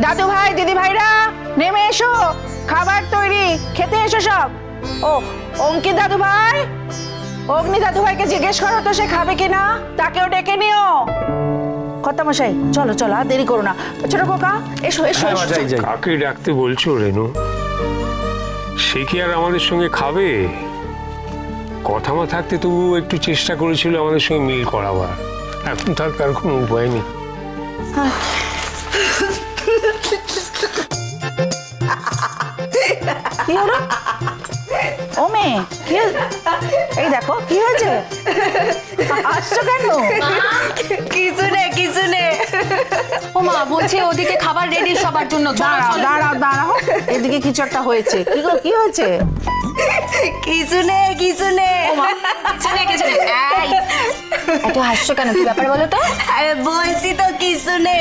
দাদু ভাই দিদি ভাইরা নেমে এসো, খাবার তৈরি, খেতে এসো সব। ও অঙ্কিত দাদু ভাই, অগ্নি দাদু ভাইকে জিজ্ঞেস করো তো সে খাবে কিনা, তাকেও ডেকে নিও। কর্তামশাই চলো চলো, আর দেরি করো না। ছোট খোকা এসো এসো। কাকে ডাকতে বলছো রেনু? সে কি আর আমাদের সঙ্গে খাবে? কথা মা থাকতে তবু একটু চেষ্টা করেছিল আমাদের সঙ্গে মিল করাবার, এখন তার কোনো উপায় নেই। কি হলো? ও মেয়ে কি এই দেখো কি হয়েছে, আসছো কেন? কিছু নে ও মা বলছে ওদিকে খাবার রেডি সবার জন্য। দাঁড়াও দাঁড়াও দাঁড়াও, এদিকে কিছু একটা হয়েছে। কি গো কি হয়েছে? কিছু নে কিছু নেই। এত হাসছো কেন, কি ব্যাপার বলো তো? আরে বলছি তো কিছু নে।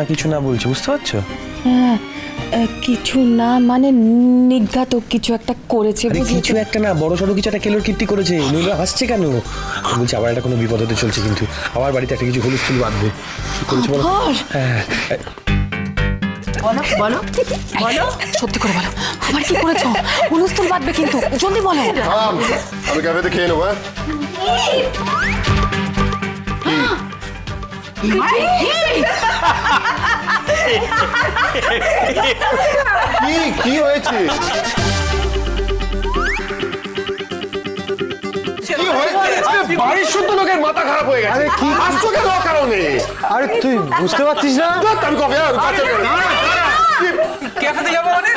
কিছু না বলছে, বুঝতে পারছো? হ্যাঁ কিছু না মানে নিঘাত কিছু একটা করেছে। কিছু একটা না, বড় সড়ো কিছু একটা কেলোর কীর্তি করেছে। নইলে হাসছে কেন? বলছি আবার একটা কোনো বিপদ হতে চলছে, কিন্তু আমার বাড়িতে একটা কিছু হুলস্থুল বাঁধবে। কি করেছে বলো? হ্যাঁ বলো বলো বলো, সত্যি করে বলো, আবার কি করেছো? হুলস্থুল বাঁধবে কিন্তু, জলদি বলো। আমি ক্যাফেতে খেয়ে নেবো। কি হয়েছে? বাড়ির শুদ্ধ লোকের মাথা খারাপ হয়ে গেছে। কি আসছো কেন কারণে? আরে তুই বুঝতে পারছিস না? আমি কবে ক্যাফেতে যাবো মানে?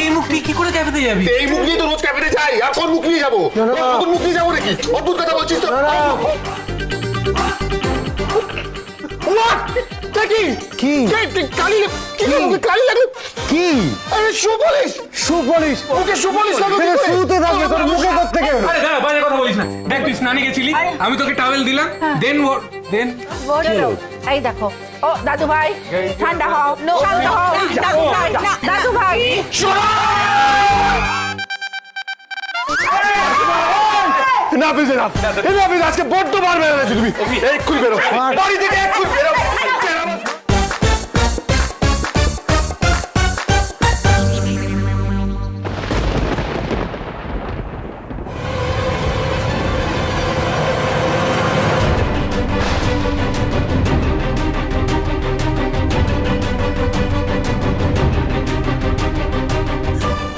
এই মুখ নিয়ে কি করে ক্যাফেতে যাবি? এই মুখ নিয়ে তো রোজ ক্যাফেতে যাই, আর কোন মুখ নিয়ে যাবো? নতুন মুখ নিয়ে যাবো নাকি? অদ্ভুত কথা বলছিস তো। কি কালি লাগলো কি? আরে সুপলিশ সুপলিশ? ওকে সুপলিশ লাগলো। শুতে থাকবে, তোর মুখে করতে গেল। আরে দাঁড়া, বাজে কথা বলিস না। দেখ তুই স্নানে গেছিলি, আমি তোকে টাওয়েল দিলাম, দেন এই দেখো। ও দাদু ভাই ঠান্ডা হও, শান্ত হও। দাদু ভাই দাদু ভাই আজকে বড্ড বার বেড়ে গেছো তুমি। এক্ষুনি বেরো বাড়ি থেকে, এক্ষুনি বেরো।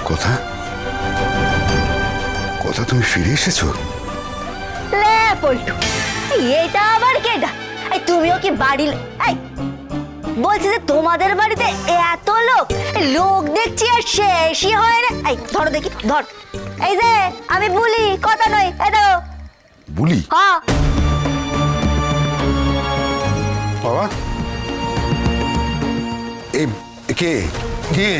কথা কথা তুমি ফিরে এসেছো? লে পল্টু, এটা আবার কেডা? এই তুমিও কি বাড়ি? এই বলছি যে তোমাদের বাড়িতে এত লোক দেখছি আর শেষই হয় না। এই ধরো দেখি, ধর। এই যে আমি বলি, কথা নয়। এই দেখো বুলি। হ্যাঁ বাবা এই কে কে?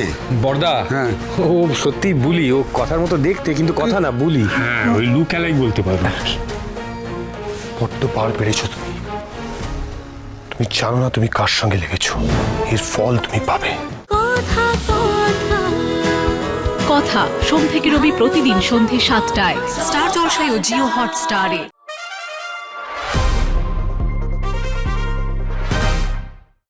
বড়দা? হ্যাঁ। ও সত্যি বুলি, ও কথার মতো দেখতে কিন্তু কথা না, বুলি। হ্যাঁ ওই লুক এলাই বলতে পারবো। বড্ড বার বেড়েছো তুমি। তুমি জানো না তুমি কার সঙ্গে লেগেছো, এর ফল তুমি পাবে। কথা সোম থেকে রবি প্রতিদিন সন্ধ্যে ৭টায় স্টার জলসায় ও জিও হটস্টারে।